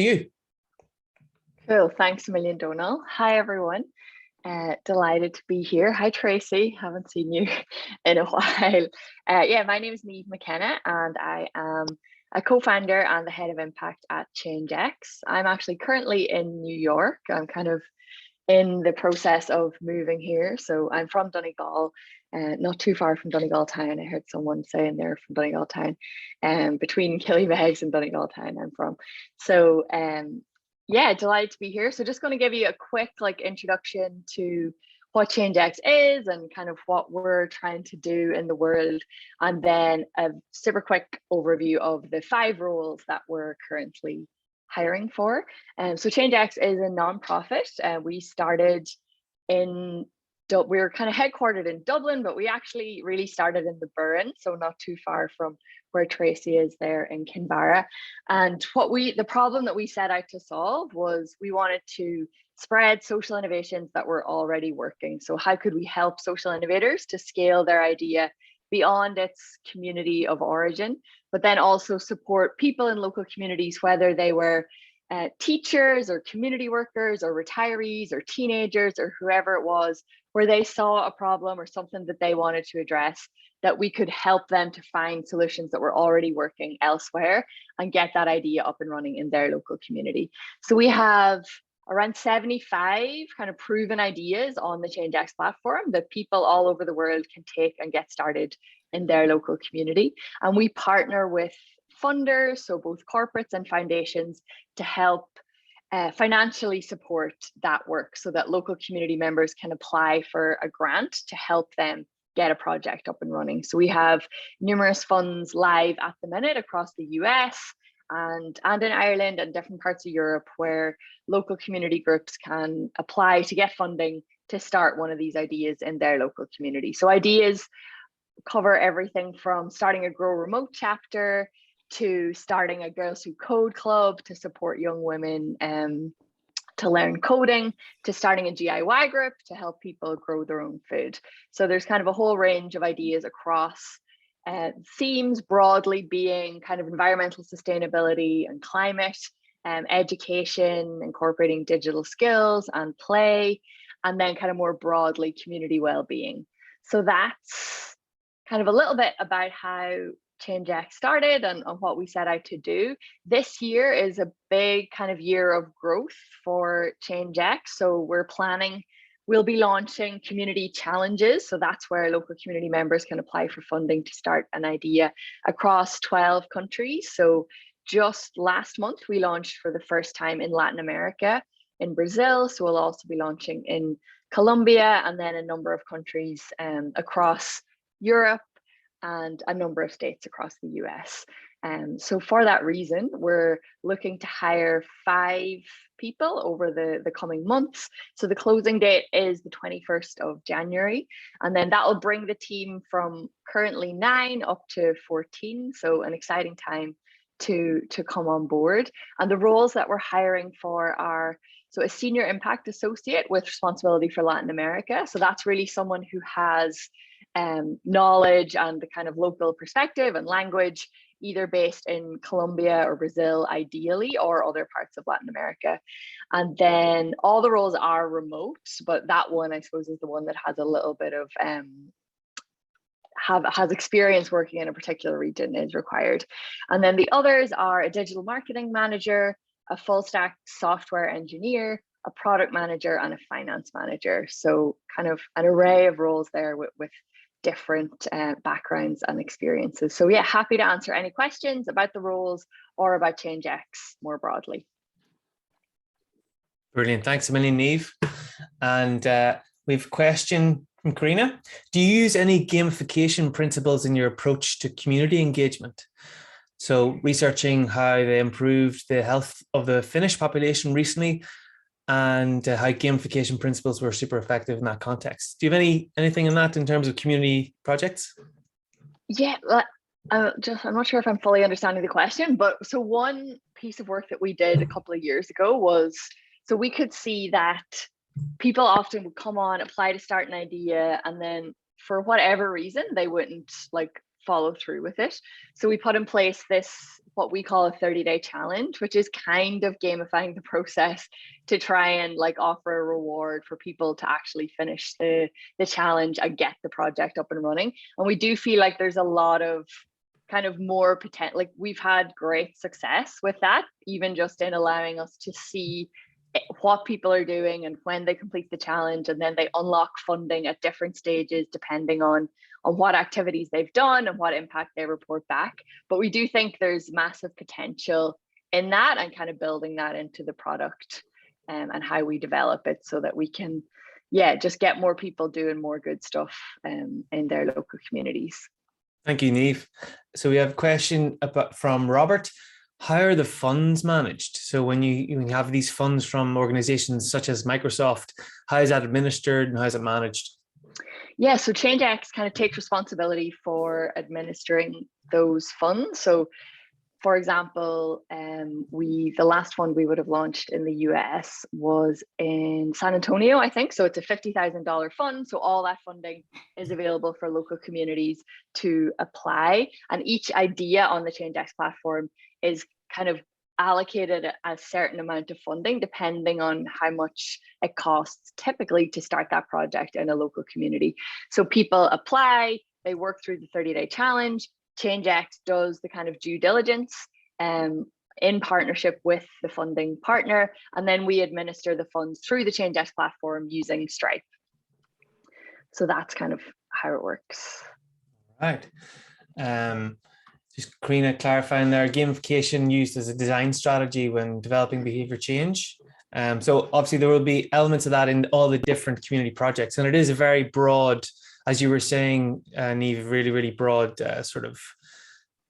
you. Cool, thanks a million, Donal. Hi, everyone. Delighted to be here. Hi, Tracy. Haven't seen you in a while. Yeah, my name is Niamh McKenna, and I am a co-founder and the head of impact at ChangeX. I'm actually currently in New York. I'm kind of in the process of moving here. So I'm from Donegal, not too far from Donegal town. I heard someone saying they're from Donegal town, between Killybegs and Donegal town I'm from. So yeah, delighted to be here. So just going to give you a quick introduction to what ChangeX is and kind of what we're trying to do in the world, and then a super quick overview of the 5 roles that we're currently hiring for. So ChangeX is a nonprofit. We started in, we're kind of headquartered in Dublin, but we actually really started in the Burren, so not too far from where Tracy is there in Kinvara. And the problem that we set out to solve was we wanted to spread social innovations that were already working. So how could we help social innovators to scale their idea beyond its community of origin, but then also support people in local communities, whether they were teachers or community workers or retirees or teenagers or whoever it was, where they saw a problem or something that they wanted to address, that we could help them to find solutions that were already working elsewhere and get that idea up and running in their local community. So we have around 75 kind of proven ideas on the ChangeX platform that people all over the world can take and get started in their local community. And we partner with funders, so both corporates and foundations, to help financially support that work so that local community members can apply for a grant to help them get a project up and running. So we have numerous funds live at the minute across the US and in Ireland and different parts of Europe, where local community groups can apply to get funding to start one of these ideas in their local community. So ideas cover everything from starting a Grow Remote chapter to starting a Girls Who Code club to support young women to learn coding, to starting a DIY group to help people grow their own food. So there's kind of a whole range of ideas across themes, broadly being kind of environmental sustainability and climate, education, incorporating digital skills and play, and then kind of more broadly community well-being. So that's kind of a little bit about how ChangeX started and what we set out to do. This year is a big kind of year of growth for ChangeX. So we'll be launching community challenges. So that's where local community members can apply for funding to start an idea across 12 countries. So just last month, we launched for the first time in Latin America, in Brazil. So we'll also be launching in Colombia and then a number of countries across Europe and a number of states across the US. So for that reason, we're looking to hire 5 people over the coming months. So the closing date is the 21st of January. And then that will bring the team from currently 9 up to 14. So an exciting time to come on board. And the roles that we're hiring for are, so a senior impact associate with responsibility for Latin America. So that's really someone who has knowledge and the kind of local perspective and language, either based in Colombia or Brazil, ideally, or other parts of Latin America. And then all the roles are remote, but that one, I suppose, is the one that has a little bit of has experience working in a particular region is required. And then the others are a digital marketing manager, a full stack software engineer, a product manager, and a finance manager. So kind of an array of roles there with different backgrounds and experiences. So yeah, happy to answer any questions about the roles or about ChangeX more broadly. Brilliant, thanks a million, Niamh. And we have a question from Karina. Do you use any gamification principles in your approach to community engagement? So researching how they improved the health of the Finnish population recently, and how gamification principles were super effective in that context. Do you have anything in that in terms of community projects? Yeah, I'm not sure if I'm fully understanding the question, but so one piece of work that we did a couple of years ago was, so we could see that people often would come on, apply to start an idea, and then for whatever reason, they wouldn't follow through with it. So we put in place what we call a 30-day challenge, which is kind of gamifying the process to try and like offer a reward for people to actually finish the challenge and get the project up and running. And we do feel like there's a lot of kind of more potential, like we've had great success with that, even just in allowing us to see what people are doing and when they complete the challenge, and then they unlock funding at different stages depending on what activities they've done and what impact they report back. But we do think there's massive potential in that, and kind of building that into the product and how we develop it so that we can just get more people doing more good stuff in their local communities. Thank you, Niamh. So we have a question from Robert. How are the funds managed? So when you have these funds from organizations such as Microsoft, how is that administered and how is it managed? Yeah, so ChangeX kind of takes responsibility for administering those funds. So for example, the last fund we would have launched in the US was in San Antonio, I think. So it's a $50,000 fund. So all that funding is available for local communities to apply. And each idea on the ChangeX platform is kind of allocated a certain amount of funding depending on how much it costs typically to start that project in a local community. So people apply, they work through the 30-day challenge. ChangeX does the kind of due diligence in partnership with the funding partner, and then we administer the funds through the ChangeX platform using Stripe. So that's kind of how it works. Right. Just Karina clarifying there, gamification used as a design strategy when developing behavior change. So obviously there will be elements of that in all the different community projects, and it is a very broad, as you were saying, Niamh, really, really broad sort of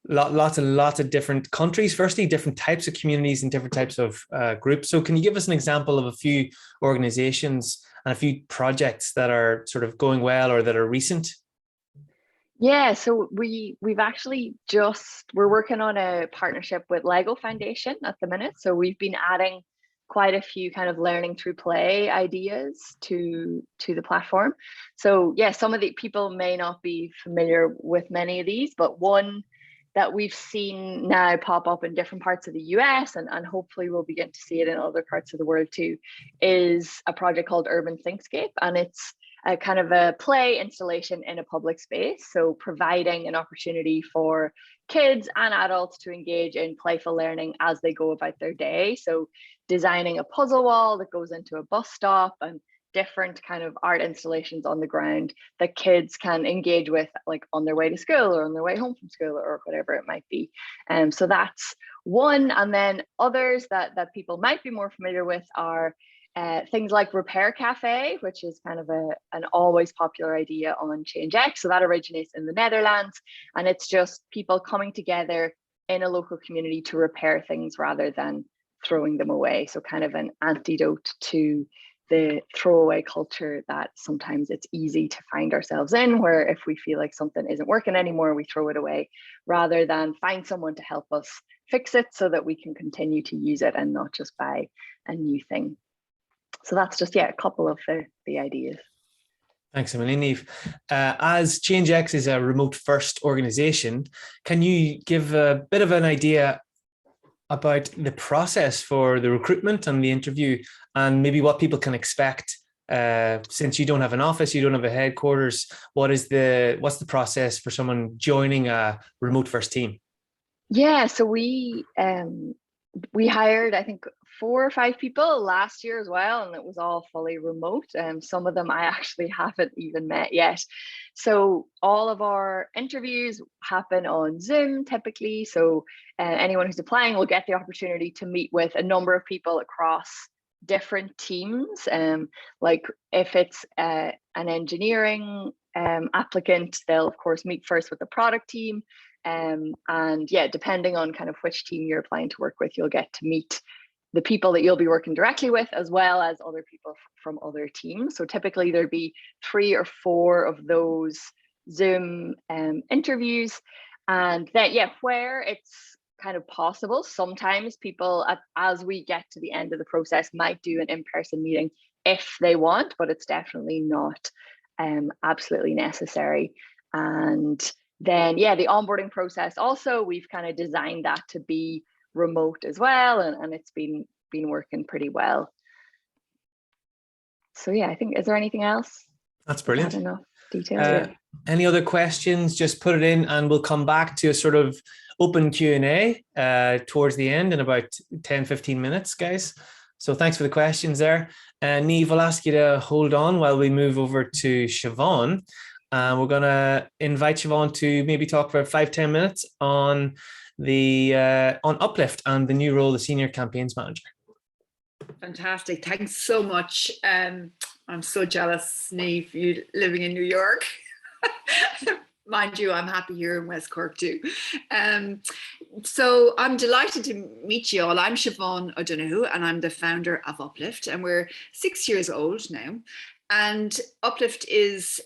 lots and lots of different countries, firstly, different types of communities and different types of groups. So can you give us an example of a few organizations and a few projects that are sort of going well or that are recent? Yeah, so we've actually we're working on a partnership with Lego Foundation at the minute. So we've been adding quite a few kind of learning through play ideas to the platform. So yeah, some of the people may not be familiar with many of these, but one that we've seen now pop up in different parts of the US, and hopefully we'll begin to see it in other parts of the world too, is a project called Urban Thinkscape. And it's a kind of a play installation in a public space. So providing an opportunity for kids and adults to engage in playful learning as they go about their day. So designing a puzzle wall that goes into a bus stop, and different kind of art installations on the ground that kids can engage with, like on their way to school or on their way home from school or whatever it might be. So that's one. And then others that people might be more familiar with are things like Repair Cafe, which is kind of an always popular idea on ChangeX. So that originates in the Netherlands, and it's just people coming together in a local community to repair things rather than throwing them away. So kind of an antidote to the throwaway culture that sometimes it's easy to find ourselves in, where if we feel like something isn't working anymore, we throw it away rather than find someone to help us fix it so that we can continue to use it and not just buy a new thing. So that's just, a couple of the ideas. Thanks a million, Niamh. As ChangeX is a remote first organization, can you give a bit of an idea about the process for the recruitment and the interview, and maybe what people can expect since you don't have an office, you don't have a headquarters? What's the process for someone joining a remote first team? Yeah, so we hired, I think, 4 or 5 people last year as well, and it was all fully remote. Some of them I actually haven't even met yet. So all of our interviews happen on Zoom typically. So anyone who's applying will get the opportunity to meet with a number of people across different teams. Like if it's an engineering applicant, they'll of course meet first with the product team. And depending on kind of which team you're applying to work with, you'll get to meet the people that you'll be working directly with, as well as other people from other teams. So typically there'd be 3 or 4 of those Zoom interviews. And then, where it's kind of possible, sometimes people, as we get to the end of the process, might do an in-person meeting if they want, but it's definitely not absolutely necessary. And Then, yeah, the onboarding process also, we've kind of designed that to be remote as well, and it's been working pretty well. So yeah, I think, is there anything else? That's brilliant. Enough detail. Any other questions? Just put it in, and we'll come back to a sort of open Q&A towards the end in about 10-15 minutes, guys. So thanks for the questions there. Niamh, I'll ask you to hold on while we move over to Siobhán. We're going to invite Siobhán to maybe talk for 5-10 minutes on on Uplift and the new role, the Senior Campaigns Manager. Fantastic. Thanks so much. I'm so jealous, Niamh, you living in New York. Mind you, I'm happy here in West Cork too. So I'm delighted to meet you all. I'm Siobhán O'Donoghue, and I'm the founder of Uplift, and we're 6 years old now. And Uplift is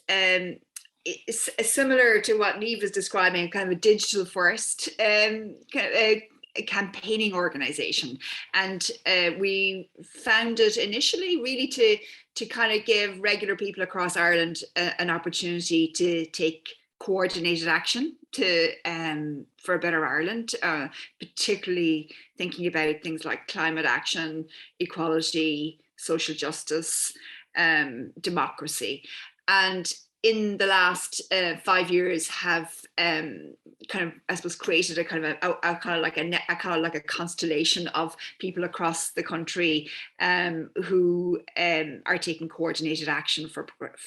similar to what Niamh is describing, kind of a digital first a campaigning organization. And we founded initially really to kind of give regular people across Ireland an opportunity to take coordinated action for a better Ireland, particularly thinking about things like climate action, equality, social justice, democracy. And in the last 5 years have kind of, I suppose, created a kind of like a constellation of people across the country who are taking coordinated action for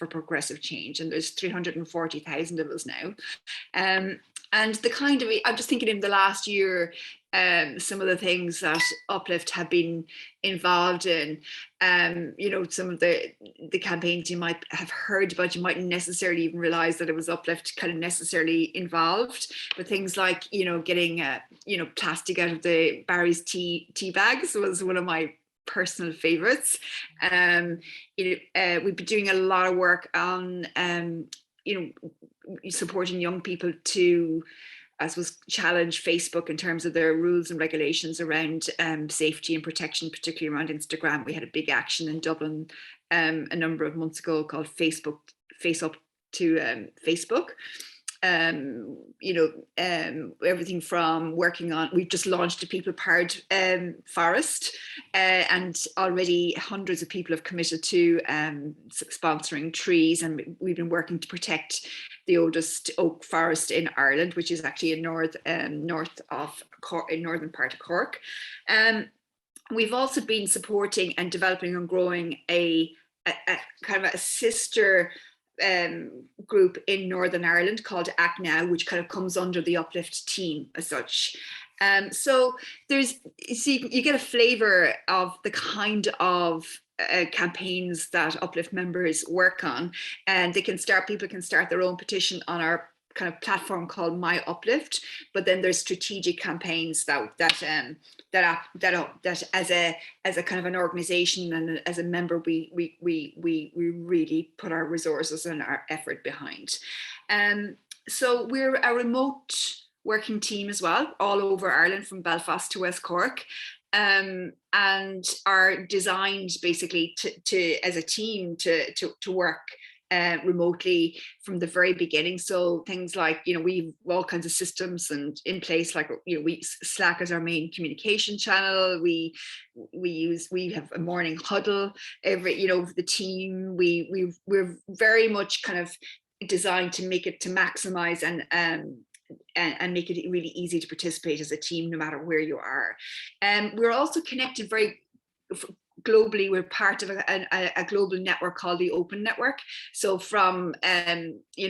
progressive change. And there's 340,000 of us now. And the kind of, I'm just thinking in the last year, some of the things that Uplift have been involved in, you know, some of the campaigns you might have heard about, you mightn't necessarily even realize that it was Uplift kind of necessarily involved, but things like, you know, getting, you know, plastic out of the Barry's tea bags was one of my personal favorites. We've been doing a lot of work on, you know, supporting young people to, I suppose, challenge Facebook in terms of their rules and regulations around safety and protection, particularly around Instagram. We had a big action in Dublin a number of months ago called Face Up to Facebook. You know, everything from working on, we've just launched a people powered forest, and already hundreds of people have committed to sponsoring trees, and we've been working to protect the oldest oak forest in Ireland, which is actually in northern part of Cork. We've also been supporting and developing and growing a kind of a sister group in Northern Ireland called Act Now, which kind of comes under the Uplift team as such. So you get a flavour of the kind of campaigns that Uplift members work on, and people can start their own petition on our kind of platform called My Uplift. But then there's strategic campaigns that as a kind of an organization and as a member we really put our resources and our effort behind. So we're a remote working team as well, all over Ireland from Belfast to West Cork, and are designed basically to as a team to work remotely from the very beginning. So things like, you know, we've all kinds of systems and in place, like, you know, we Slack as our main communication channel. We have a morning huddle the team. We're very much kind of designed to maximize and make it really easy to participate as a team, no matter where you are. We're also connected very globally. We're part of a global network called the Open Network. So from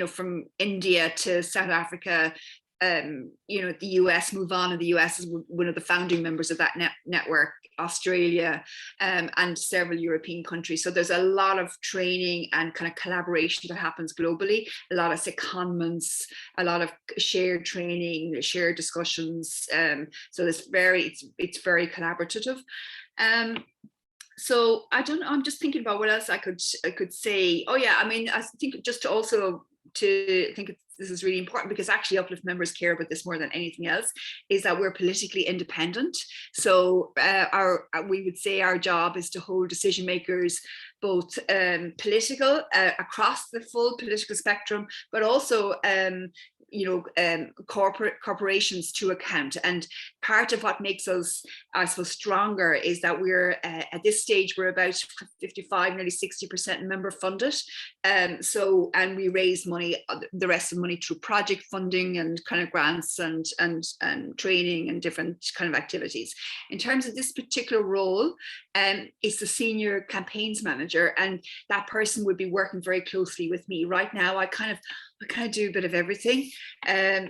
from India to South Africa, the US, move on, and the US is one of the founding members of that network, Australia, and several European countries. So there's a lot of training and kind of collaboration that happens globally, a lot of secondments, a lot of shared training, shared discussions. So it's very collaborative. So I don't know, I'm just thinking about what else I could say. Oh yeah, I mean, I think just to also to think this is really important, because actually Uplift members care about this more than anything else, is that we're politically independent. So we would say our job is to hold decision makers, both political across the full political spectrum, but also corporations to account. And part of what makes us, I suppose, stronger is that we're at this stage, we're about 55, nearly 60% member funded. And we raise money, the rest of the money, through project funding and kind of grants and training and different kind of activities. In terms of this particular role, it's the senior campaigns manager, and that person would be working very closely with me. Right now, I kind of do a bit of everything.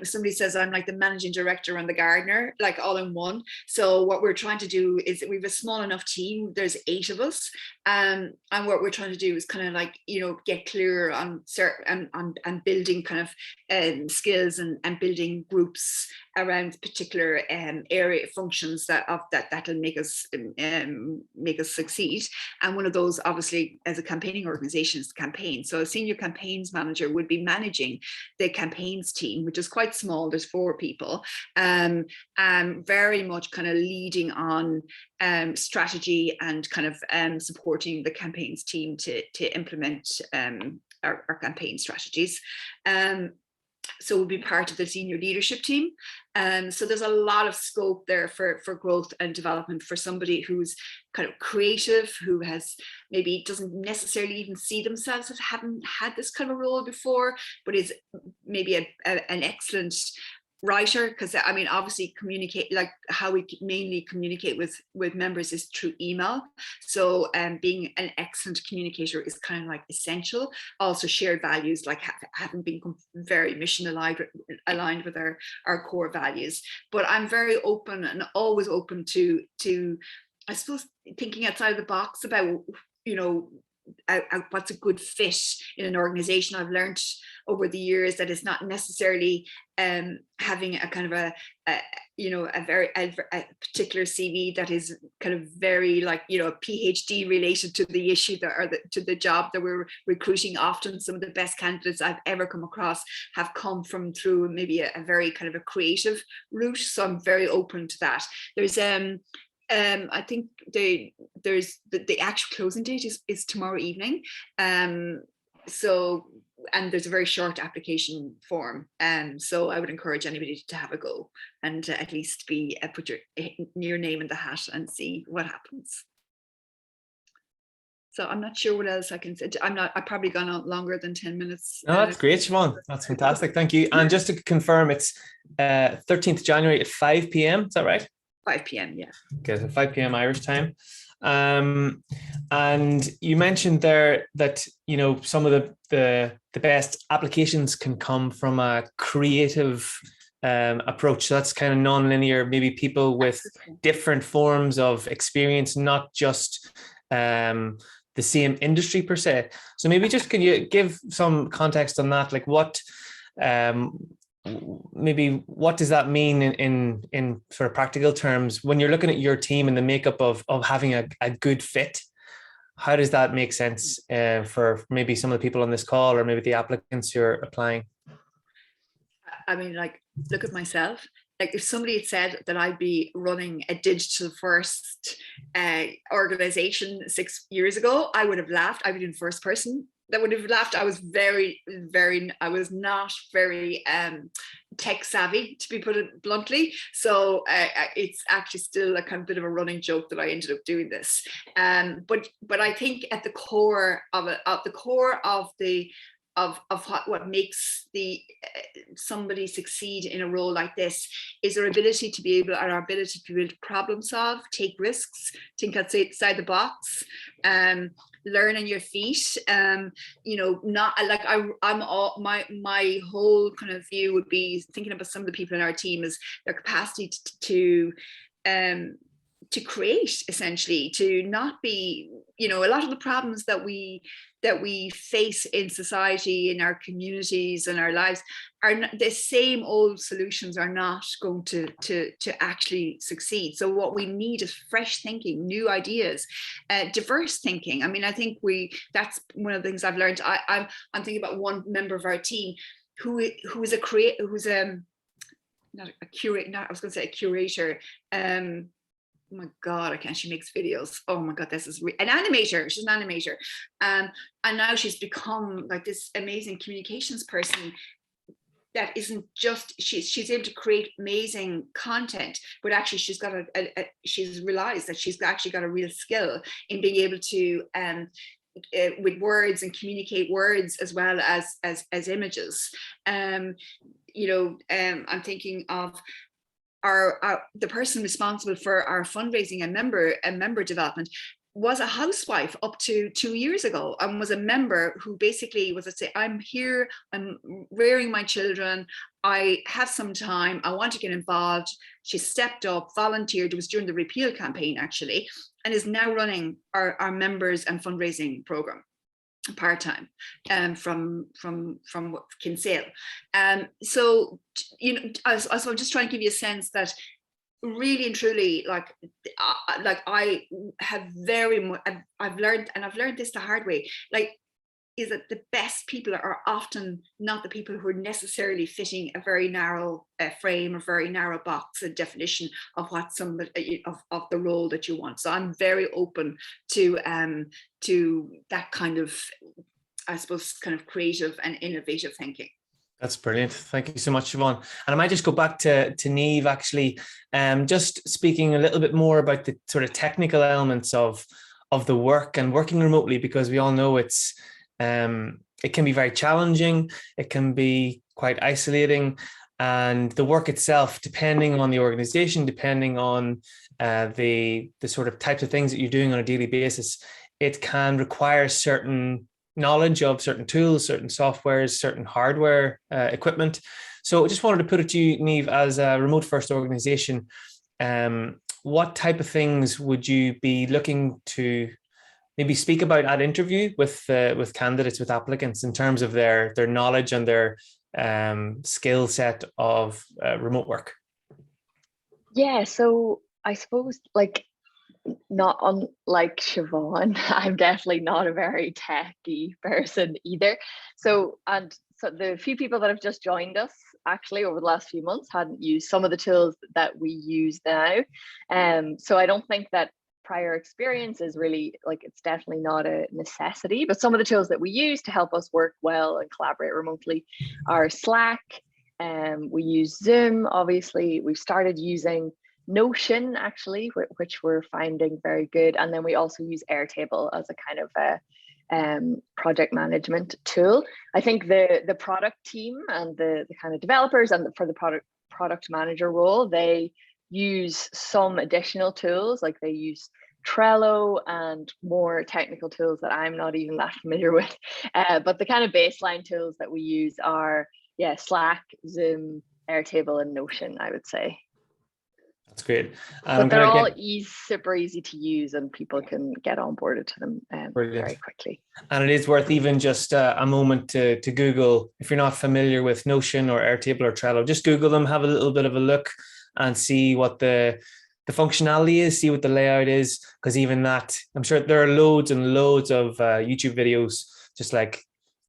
Somebody says I'm like the managing director and the gardener, like all in one. So what we're trying to do is, we have a small enough team, there's 8 of us, and what we're trying to do is kind of like, get clear on certain and building kind of skills and building groups around particular area functions that'll make us succeed. And one of those, obviously, as a campaigning organization, is the campaign. So a senior campaigns manager would be managing the campaigns team, which is quite small. There's 4 people, and very much kind of leading on strategy and kind of supporting the campaigns team to implement our campaign strategies. So we'll be part of the senior leadership team. So there's a lot of scope there for growth and development for somebody who's kind of creative, who has maybe doesn't necessarily even see themselves as having had this kind of role before, but is maybe an excellent writer. Because I mean, obviously, communicate, like how we mainly communicate with members is through email. So being an excellent communicator is kind of like essential. Also shared values, like having been very mission aligned with our core values. But I'm very open and always open to I suppose, thinking outside of the box about what's a good fit in an organization. I've learned over the years that it's not necessarily having a kind of a particular CV that is kind of very like, a PhD related to the issue to the job that we're recruiting. Often some of the best candidates I've ever come across have come from through maybe a very kind of a creative route. So I'm very open to that. There's I think there's the actual closing date is tomorrow evening. So, and there's a very short application form. So I would encourage anybody to have a go and at least put your name in the hat and see what happens. So I'm not sure what else I can say. I've probably gone on longer than 10 minutes. No, that's great, Siobhán. That's fantastic. Thank you. And just to confirm, it's 13th January at 5 p.m. Is that right? 5 p.m. Yeah. Okay, so 5 p.m. Irish time. And you mentioned there that some of the best applications can come from a creative approach. So that's kind of non-linear. Maybe people with different forms of experience, not just the same industry per se. So maybe just can you give some context on that? Like what does that mean in sort of practical terms when you're looking at your team and the makeup of having a good fit? How does that make sense for maybe some of the people on this call, or maybe the applicants who are applying? I mean, like, look at myself. Like, if somebody had said that I'd be running a digital first organization 6 years ago, I would have laughed. I would be the first person that would have laughed. I was I was not very tech savvy, to be put it bluntly. So it's actually still a kind of bit of a running joke that I ended up doing this. But I think at the core of it, what makes somebody succeed in a role like this is our ability to be able to problem solve, take risks, think outside the box, learn on your feet. Not like my whole kind of view would be thinking about some of the people in our team is their capacity to create, essentially, to not be, a lot of the problems that we face in society, in our communities and our lives are not, the same old solutions are not going to actually succeed. So what we need is fresh thinking, new ideas, diverse thinking. I mean, I think that's one of the things I've learned. I'm thinking about one member of our team who is a curator. Oh my God, I can't. She makes videos. Oh my God, this is an animator. She's an animator. And now she's become like this amazing communications person that isn't just, she's able to create amazing content, but actually she's got she's realized that she's actually got a real skill in being able to with words and communicate words as well as images. I'm thinking of the person responsible for our fundraising and member development was a housewife up to 2 years ago, and was a member who basically was, let's say, I'm here, I'm rearing my children, I have some time, I want to get involved. She stepped up, volunteered. It was during the repeal campaign actually, and is now running our members and fundraising program part-time from Kinsale. So I'm just trying to give you a sense that really and truly, like I have I've learned this the hard way, like, is that the best people are often not the people who are necessarily fitting a very narrow frame or very narrow box, a definition of what somebody of the role that you want. So I'm very open to that kind of, I suppose, kind of creative and innovative thinking. That's brilliant. Thank you so much, Siobhán. And I might just go back to Niamh, actually, just speaking a little bit more about the sort of technical elements of the work and working remotely, because we all know it can be very challenging. It can be quite isolating, and the work itself, depending on the organization, depending on the sort of types of things that you're doing on a daily basis, it can require certain knowledge of certain tools, certain softwares, certain hardware equipment. So I just wanted to put it to you, Niamh, as a remote first organization, what type of things would you be looking to maybe speak about at interview with candidates, with applicants, in terms of their knowledge and their skill set of remote work? Yeah, so I suppose, like, not unlike Siobhán, I'm definitely not a very techy person either. So the few people that have just joined us actually over the last few months hadn't used some of the tools that we use now. So I don't think that prior experience is really, like, it's definitely not a necessity, but some of the tools that we use to help us work well and collaborate remotely are Slack. We use Zoom, obviously. We've started using Notion, actually, which we're finding very good. And then we also use Airtable as a kind of a project management tool. I think the product team and the kind of developers and for the product manager role, they use some additional tools, like they use Trello and more technical tools that I'm not even that familiar with. But the kind of baseline tools that we use are, Slack, Zoom, Airtable, and Notion, I would say. That's great. But they're all super easy to use, and people can get onboarded to them very quickly. And it is worth even just a moment to Google, if you're not familiar with Notion or Airtable or Trello, just Google them, have a little bit of a look and see what the functionality is, see what the layout is, because even that, I'm sure there are loads and loads of YouTube videos, just like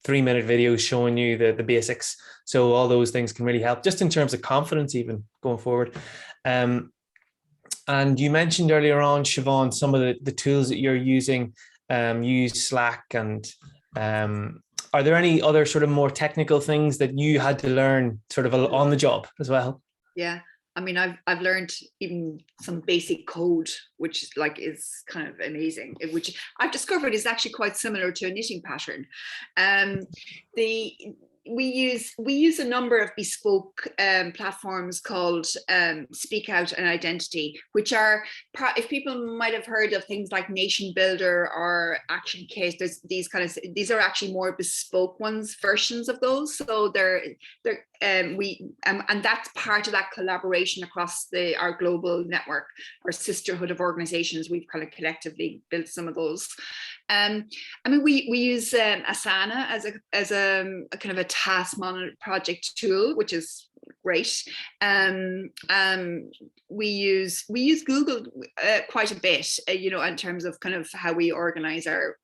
3-minute videos showing you the basics. So all those things can really help, just in terms of confidence, even going forward. And you mentioned earlier on, Siobhán, some of the tools that you're using, use Slack, and are there any other sort of more technical things that you had to learn sort of on the job as well? Yeah, I mean, I've learned even some basic code, which is kind of amazing, which I've discovered is actually quite similar to a knitting pattern. We use a number of bespoke platforms called Speak Out and Identity, which are, if people might have heard of things like Nation Builder or Action Kit, these are actually more bespoke versions of those. So and that's part of that collaboration across our global network, or sisterhood of organizations. We've kind of collectively built some of those. I mean, we use Asana as a kind of a task management project tool, which is great. We use Google quite a bit, in terms of kind of how we organize our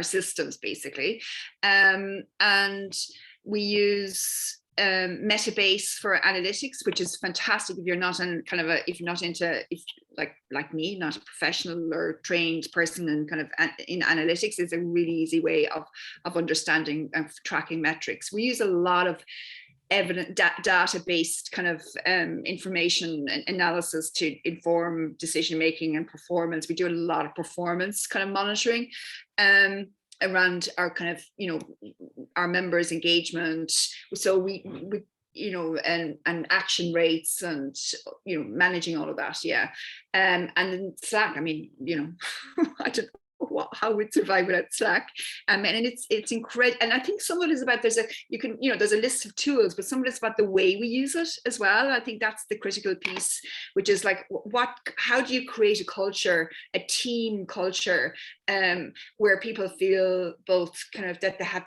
systems, basically. And we use Metabase for analytics, which is fantastic if you're not like me, not a professional or trained person in kind of in analytics. Is a really easy way of understanding and tracking metrics. We use a lot of data-based kind of information and analysis to inform decision making and performance. We do a lot of performance kind of monitoring around our kind of, you know, our members' engagement. So we and action rates and, you know, managing all of that. Yeah. And then Slack, I mean, you know, I don't know how we'd survive without Slack. And it's incredible. And I think some of it is about, there's a list of tools, but some of it's about the way we use it as well. I think that's the critical piece, which is like, how do you create a culture, a team culture, where people feel both kind of that they have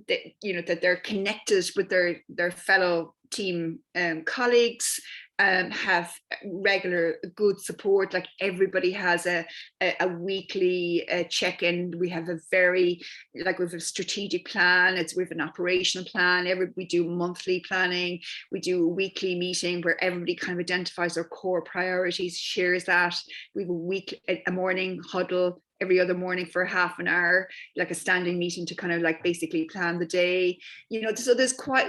that they're connected with their fellow team colleagues, have regular good support, like everybody has a weekly check-in. We have we have a strategic plan, we have an operational plan, we do monthly planning, we do a weekly meeting where everybody kind of identifies their core priorities, shares that. We have a morning huddle every other morning for half an hour, like a standing meeting to kind of like basically plan the day, you know. So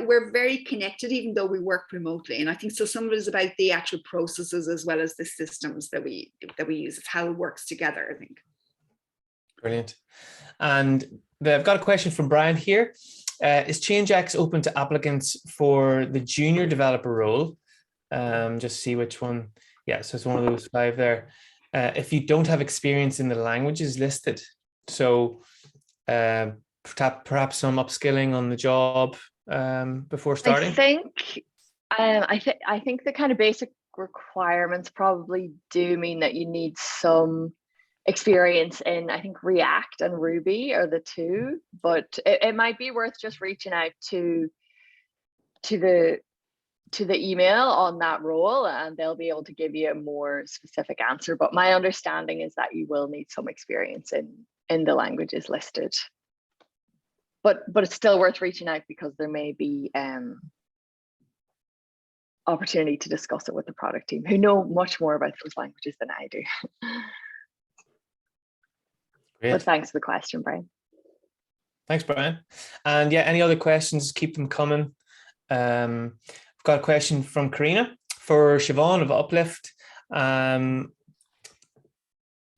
we're very connected, even though we work remotely. And I think so some of it is about the actual processes as well as the systems that we use. It's how it works together, I think. Brilliant. And I've got a question from Brian here. Is ChangeX open to applicants for the junior developer role? Just see which one. Yeah, so it's one of those 5 there. If you don't have experience in the languages listed, so perhaps some upskilling on the job before starting. I think the kind of basic requirements probably do mean that you need some experience in, I think, React and Ruby are the 2, but it might be worth just reaching out to the email on that role, and they'll be able to give you a more specific answer. But my understanding is that you will need some experience in the languages listed. But it's still worth reaching out, because there may be opportunity to discuss it with the product team, who know much more about those languages than I do. Great. But thanks for the question, Brian. Thanks, Brian. And yeah, any other questions, keep them coming. I've got a question from Karina for Siobhán of Uplift.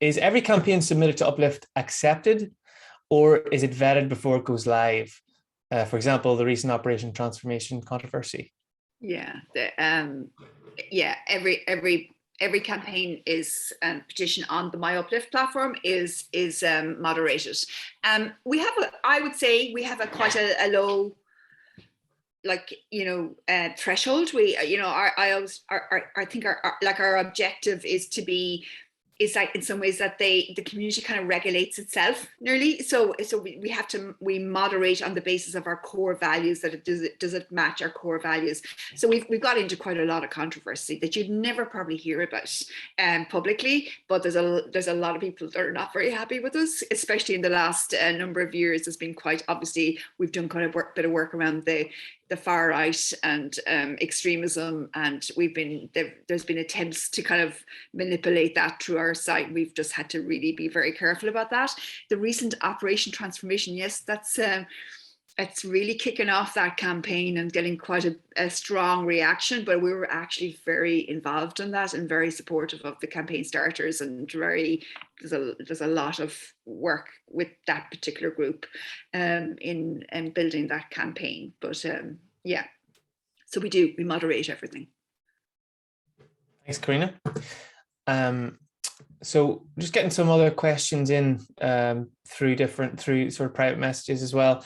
Is every campaign submitted to Uplift accepted, or is it vetted before it goes live? For example, the recent Operation Transformation controversy. Yeah, every campaign is petition on the My Uplift platform is moderated. We have I would say we have quite a low, like, you know, threshold. We, you know, I think our objective is to be, is like in some ways that the community kind of regulates itself nearly. So we moderate on the basis of our core values, that does it match our core values. So we've got into quite a lot of controversy that you'd never probably hear about publicly, but there's a lot of people that are not very happy with us, especially in the last number of years. There's been quite, obviously we've done quite a bit of work around the far right and extremism, and there's been attempts to kind of manipulate that through our site. We've just had to really be very careful about that. The recent Operation Transformation, yes, that's it's really kicking off that campaign and getting quite a strong reaction, but we were actually very involved in that and very supportive of the campaign starters, and there's a lot of work with that particular group in building that campaign. But yeah, so we moderate everything. Thanks, Karina. So just getting some other questions in through sort of private messages as well.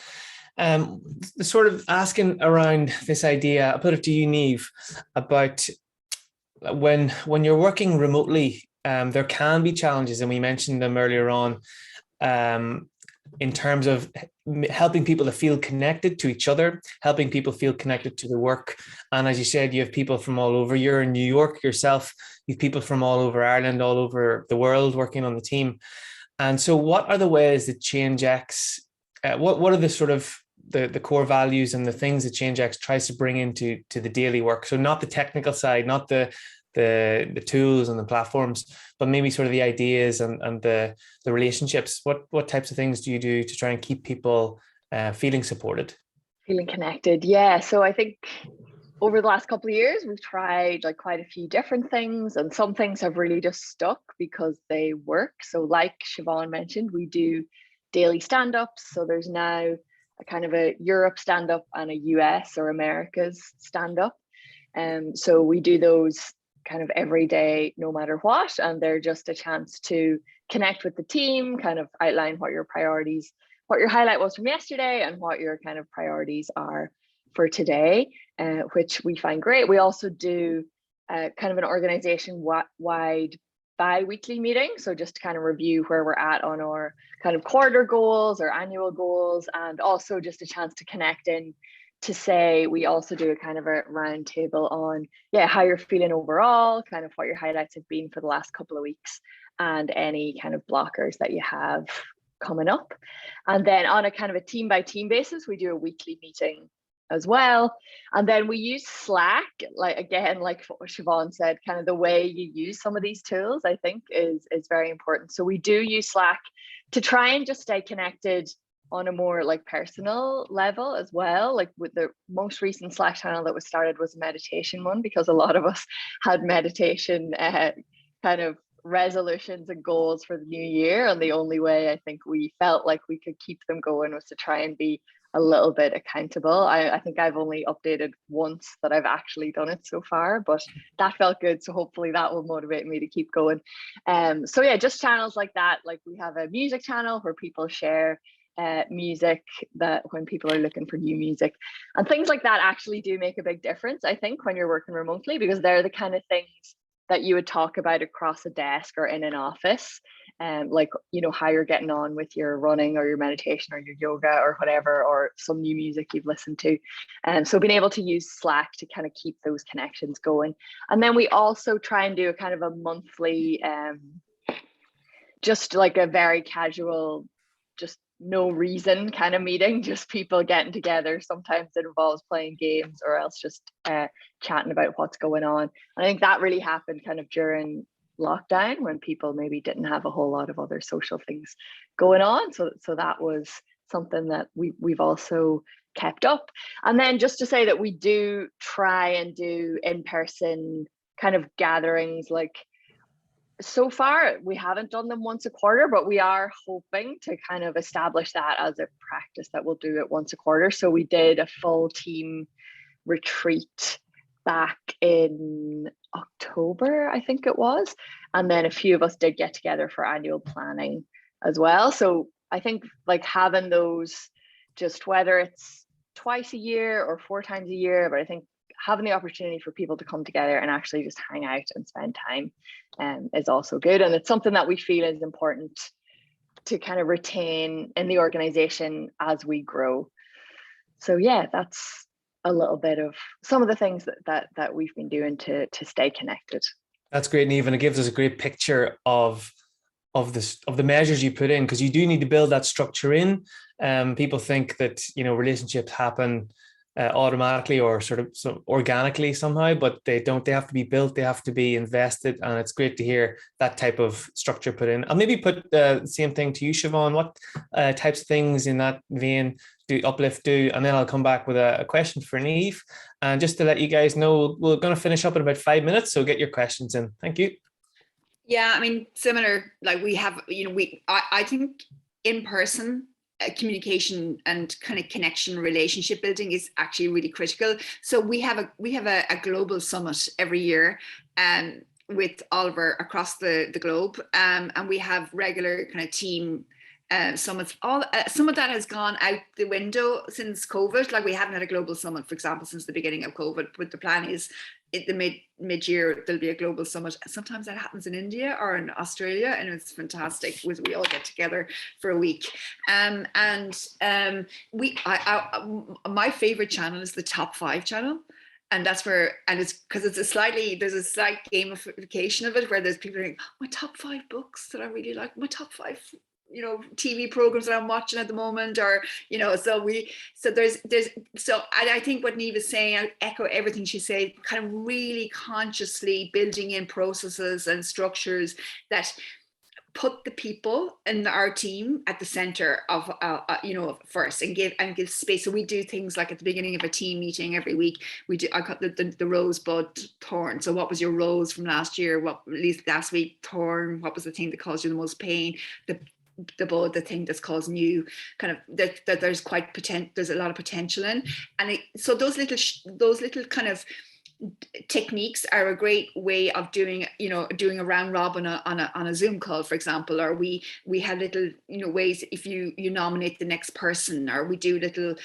Sort of asking around this idea, I'll put it to you, Niamh, about when you're working remotely, there can be challenges, and we mentioned them earlier on, in terms of helping people to feel connected to each other, helping people feel connected to the work. And as you said, you have people from all over. You're in New York yourself. You have people from all over Ireland, all over the world working on the team. And so what are the ways that ChangeX, what are the sort of the core values and the things that ChangeX tries to bring into the daily work? So not the technical side, not the tools and the platforms, but maybe sort of the ideas and the relationships. What types of things do you do to try and keep people feeling supported? Feeling connected. Yeah. So I think over the last couple of years, we've tried like quite a few different things, and some things have really just stuck because they work. So like Siobhán mentioned, we do daily stand-ups. So there's now a kind of a Europe stand-up and a US or America's stand-up. So we do those kind of every day, no matter what. And they're just a chance to connect with the team, kind of outline what your priorities, what your highlight was from yesterday, and what your kind of priorities are for today, which we find great. We also do kind of an organization-wide bi-weekly meeting. So just to kind of review where we're at on our kind of quarter goals or annual goals, and also just a chance to connect in to say we also do a kind of a round table on how you're feeling overall, kind of what your highlights have been for the last couple of weeks, and any kind of blockers that you have coming up. And then on a kind of a team by team basis, we do a weekly meeting as well. And then we use Slack, like again, like what Siobhán said, kind of the way you use some of these tools, I think is very important. So we do use Slack to try and just stay connected on a more like personal level as well. Like with the most recent Slack channel that was started was a meditation one, because a lot of us had meditation kind of resolutions and goals for the new year, and the only way I think we felt like we could keep them going was to try and be a little bit accountable. I think I've only updated once that I've actually done it so far, but that felt good, so hopefully that will motivate me to keep going. So yeah, just channels like that. Like we have a music channel where people share music that when people are looking for new music, and things like that actually do make a big difference, I think, when you're working remotely, because they're the kind of things that you would talk about across a desk or in an office, like, you know, how you're getting on with your running or your meditation or your yoga or whatever, or some new music you've listened to. And so being able to use Slack to kind of keep those connections going. And then we also try and do a kind of a monthly, just like a very casual, just no reason kind of meeting, just people getting together. Sometimes it involves playing games or else just chatting about what's going on. And I think that really happened kind of during lockdown when people maybe didn't have a whole lot of other social things going on. So that was something that we've also kept up. And then just to say that we do try and do in-person kind of gatherings. Like so far we haven't done them once a quarter, but we are hoping to kind of establish that as a practice that we'll do it once a quarter. So we did a full team retreat back in October, I think it was. And then a few of us did get together for annual planning as well. So I think like having those, just whether it's twice a year or 4 times a year, but I think having the opportunity for people to come together and actually just hang out and spend time is also good. And it's something that we feel is important to kind of retain in the organization as we grow. So yeah, that's a little bit of some of the things that we've been doing to stay connected. That's great, Niamh, and it gives us a great picture of the measures you put in, because you do need to build that structure in. People think that, you know, relationships happen automatically or sort of organically somehow, but they don't. They have to be built, they have to be invested, and it's great to hear that type of structure put in. I'll maybe put the same thing to you, Siobhán. What types of things in that vein do Uplift do? And then I'll come back with a question for Niamh. And just to let you guys know, we're going to finish up in about 5 minutes, so get your questions in. Thank you. Yeah, I mean, similar, like we have, you know, I think in person communication and kind of connection, relationship building is actually really critical. So we have a global summit every year with all of our across the globe, and we have regular kind of team summits. Some of that has gone out the window since COVID. Like we haven't had a global summit, for example, since the beginning of COVID, but the plan is at the mid-year there'll be a global summit. Sometimes that happens in India or in Australia, and it's fantastic. We all get together for a week. My favorite channel is the top 5 channel. And that's where, and it's because there's a slight gamification of it, where there's people saying, my top 5 books that I really like, my top 5, you know, TV programs that I'm watching at the moment, or, you know, so I think what Niamh is saying, I echo everything she said, kind of really consciously building in processes and structures that put the people in our team at the center of first, and give space. So we do things like at the beginning of a team meeting every week, I got the rosebud thorn. So what was your rose from last year? What, at least last week, thorn? What was the thing that caused you the most pain? The bud, the thing that's causing you kind of that there's there's a lot of potential in, and so those little kind of techniques are a great way of doing a round robin on a Zoom call, for example. Or we have little ways, if you nominate the next person, or we do a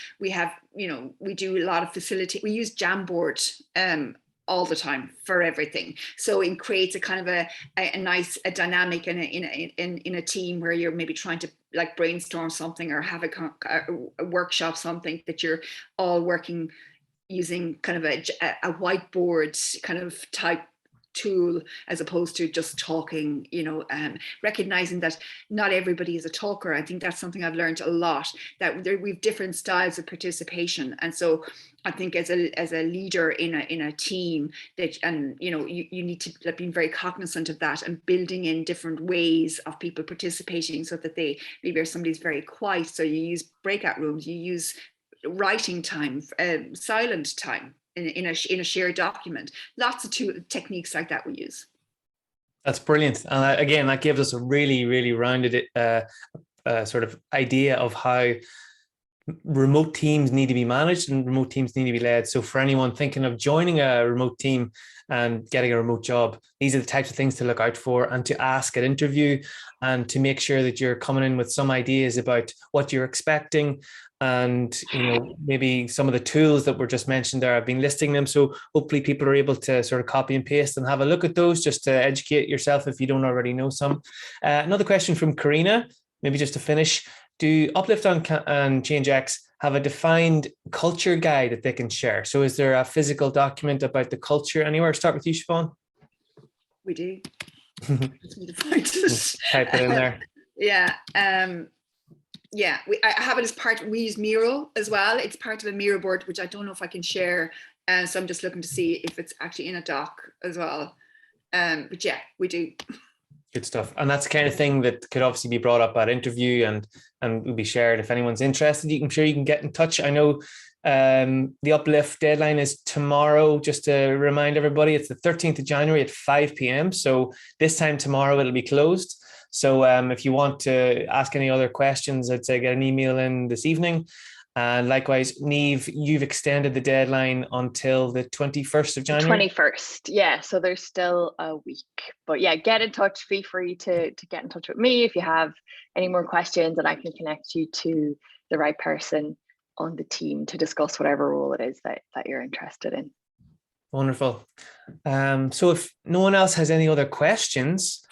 lot of facility. We use Jamboard all the time for everything, so it creates a kind of a nice dynamic in a team where you're maybe trying to like brainstorm something or have a workshop, something that you're all working using kind of a whiteboard kind of type tool, as opposed to just talking, recognizing that not everybody is a talker. I think that's something I've learned a lot, that we've different styles of participation. And so I think as a leader in a team, that, and you need to be very cognizant of that, and building in different ways of people participating, so that maybe somebody's very quiet, so you use breakout rooms, you use writing time, silent time in a shared document. Lots of techniques like that we use. That's brilliant. And again, that gives us a really, really rounded sort of idea of how remote teams need to be managed and remote teams need to be led. So for anyone thinking of joining a remote team and getting a remote job, these are the types of things to look out for and to ask at interview, and to make sure that you're coming in with some ideas about what you're expecting. And, maybe some of the tools that were just mentioned there, I've been listing them. So hopefully people are able to sort of copy and paste and have a look at those, just to educate yourself if you don't already know some. Another question from Karina, maybe just to finish. Do Uplift and ChangeX have a defined culture guide that they can share? So is there a physical document about the culture anywhere? Start with you, Siobhán. We do. Type it in there. Yeah. I have it as part. We use Miro as well. It's part of a Miro board, which I don't know if I can share. So I'm just looking to see if it's actually in a doc as well. But yeah, we do. Good stuff. And that's the kind of thing that could obviously be brought up at interview and will be shared. If anyone's interested, I'm sure you can get in touch. I know the Uplift deadline is tomorrow. Just to remind everybody, it's the 13th of January at 5 p.m. So this time tomorrow it'll be closed. So if you want to ask any other questions, I'd say get an email in this evening. And likewise, Niamh, you've extended the deadline until the 21st of January? 21st, yeah. So there's still a week. But yeah, get in touch. Feel free to get in touch with me if you have any more questions, and I can connect you to the right person on the team to discuss whatever role it is that you're interested in. Wonderful. So if no one else has any other questions,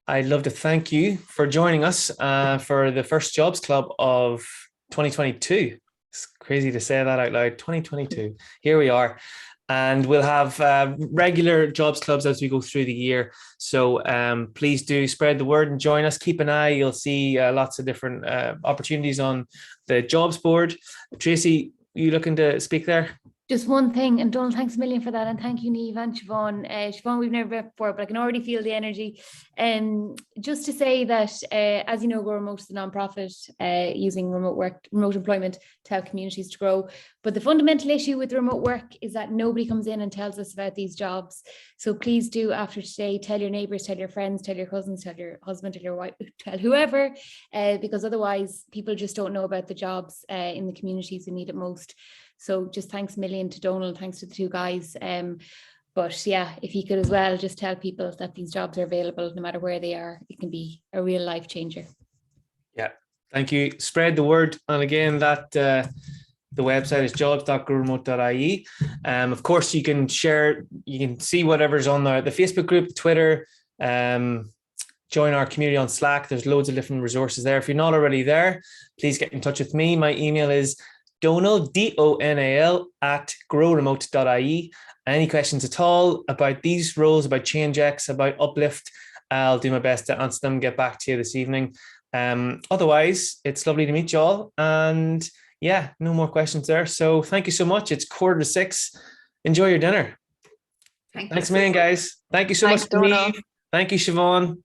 I'd love to thank you for joining us for the first Jobs Club of 2022. It's crazy to say that out loud. 2022. Here we are. And we'll have regular Jobs Clubs as we go through the year. So please do spread the word and join us. Keep an eye. You'll see lots of different opportunities on the jobs board. Tracy, you looking to speak there? Just one thing, and Donald, thanks a million for that, and thank you, Niamh and Siobhán. Siobhán, we've never met before, but I can already feel the energy. Just to say that, as you know, we're remote as a non-profit, using remote employment to help communities to grow. But the fundamental issue with remote work is that nobody comes in and tells us about these jobs. So please do, after today, tell your neighbours, tell your friends, tell your cousins, tell your husband, tell your wife, tell whoever, because otherwise people just don't know about the jobs in the communities who need it most. So just thanks a million to Donald, thanks to the two guys. But yeah, if you could as well, just tell people that these jobs are available no matter where they are. It can be a real life changer. Yeah, thank you. Spread the word. And again, that the website is jobs.growremote.ie. Of course, you can share, you can see whatever's on the Facebook group, Twitter, join our community on Slack. There's loads of different resources there. If you're not already there, please get in touch with me. My email is Donal, DONAL @growremote.ie. Any questions at all about these roles, about ChangeX, about Uplift, I'll do my best to answer them, get back to you this evening. Otherwise, it's lovely to meet you all. And yeah, no more questions there. So thank you so much. It's 5:45. Enjoy your dinner. Thanks a million, guys. Thanks so much, Niamh. Thank you, Siobhán.